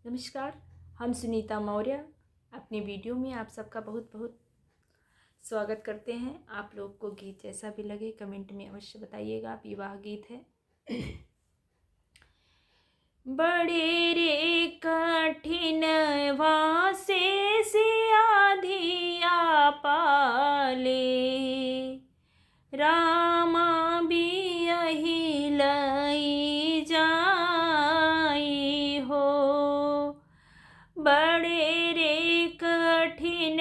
नमस्कार। हम सुनीता मौर्य अपने वीडियो में आप सबका बहुत बहुत स्वागत करते हैं। आप लोग को गीत जैसा भी लगे कमेंट में अवश्य बताइएगा। विवाह गीत है। बड़े रे कठिन वासे सियाधिया पाले, रामा बियहि लई जाई हो। बड़े रे कठिन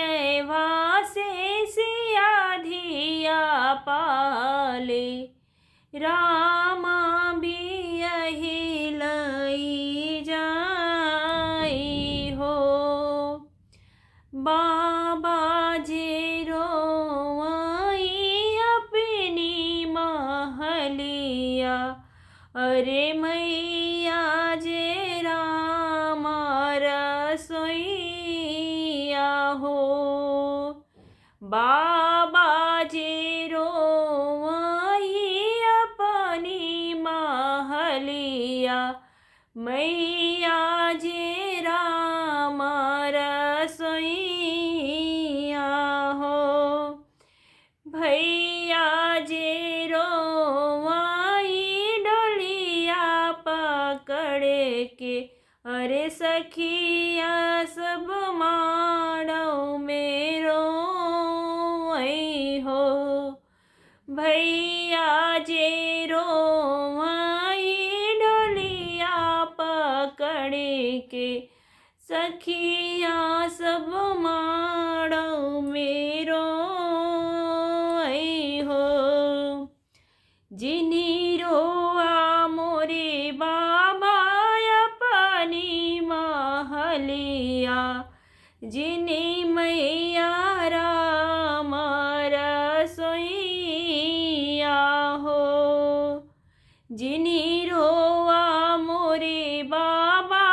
वासे सियाधिया पाले, रामा बियहि लई जाई हो। बाबा जे रोई अपनी महलिया, अरे मैया जे रामा रसोइया हो। बाबा जे रोई अपनी महलिया, मैया जे रामा रसोइया हो। भैया जे रोई डोलिया पकड़ के, अरे सखिया सब माड़ों में रोई हो। भैया जे रोई डोलिया पकड़ के, सखिया सब माड़ों में रोई हो। जिनी रोआ मोरे बाबा अपनी महलिया, जिनी मैया रामा रसोइया हो। जिनी रोआ मोरे बाबा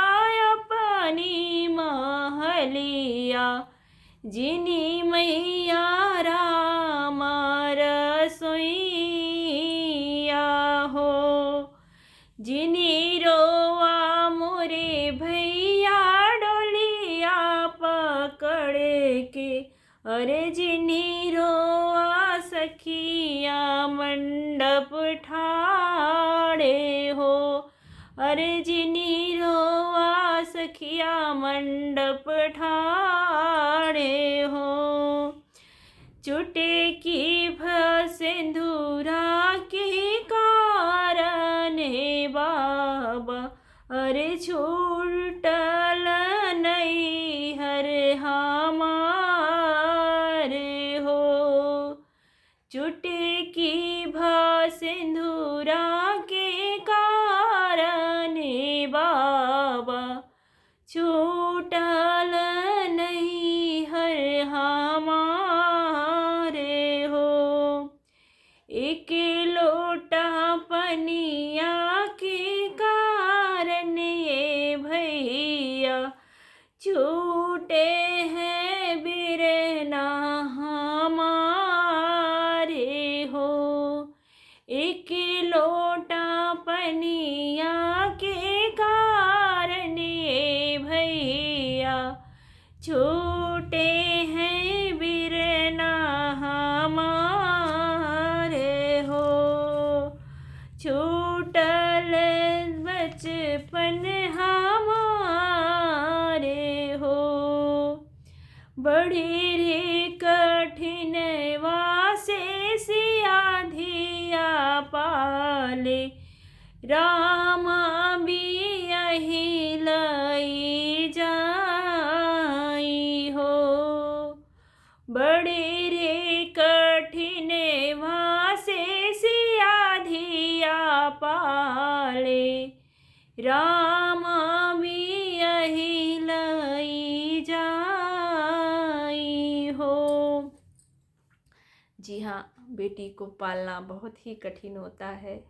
अपनी महलिया, जिनी मैया रामा रसोइया हो। जिनी रोआ मोरे भैया डोलिया पकड़ के, अरे जिनी रोआ सखिया मंडप ठाड़े हो। अरे जिनी रोआ सखिया मंडप ठाड़े हो। चुटे की सिंदूरा के कारण बाबा, अरे छूटल नहीं हर हमारे हो। चुटे की सिंदूरा के कारण बाबा, छूटल नहीं हर हमारे हो। एक लोटा पनिया के कारण ये भैया, छूटे हैं बिरना हमारे हो। एक लोटा पनिया के कारण ये भैया, छूटे हैं बिरना हमारे हो। छूटल बचपन हमारे हो। बड़े रे कठिन वासे सियाधिया पाले, रामा बियहि लई जाई हो। बड़े रे कठिन वासे सियाधिया पाले, रामा बियहि लई जाई हो। जी हाँ, बेटी को पालना बहुत ही कठिन होता है,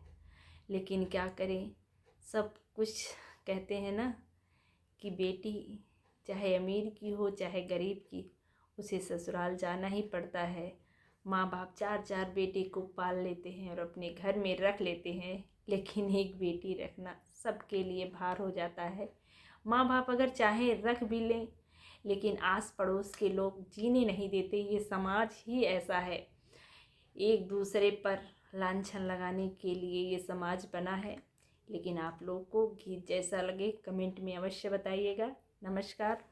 लेकिन क्या करें। सब कुछ कहते हैं ना कि बेटी चाहे अमीर की हो चाहे गरीब की, उसे ससुराल जाना ही पड़ता है। माँ बाप चार चार बेटे को पाल लेते हैं और अपने घर में रख लेते हैं, लेकिन एक बेटी रखना सबके लिए भार हो जाता है। माँ बाप अगर चाहें रख भी लें, लेकिन आस पड़ोस के लोग जीने नहीं देते। ये समाज ही ऐसा है, एक दूसरे पर लांछन लगाने के लिए ये समाज बना है। लेकिन आप लोग को गीत जैसा लगे कमेंट में अवश्य बताइएगा। नमस्कार।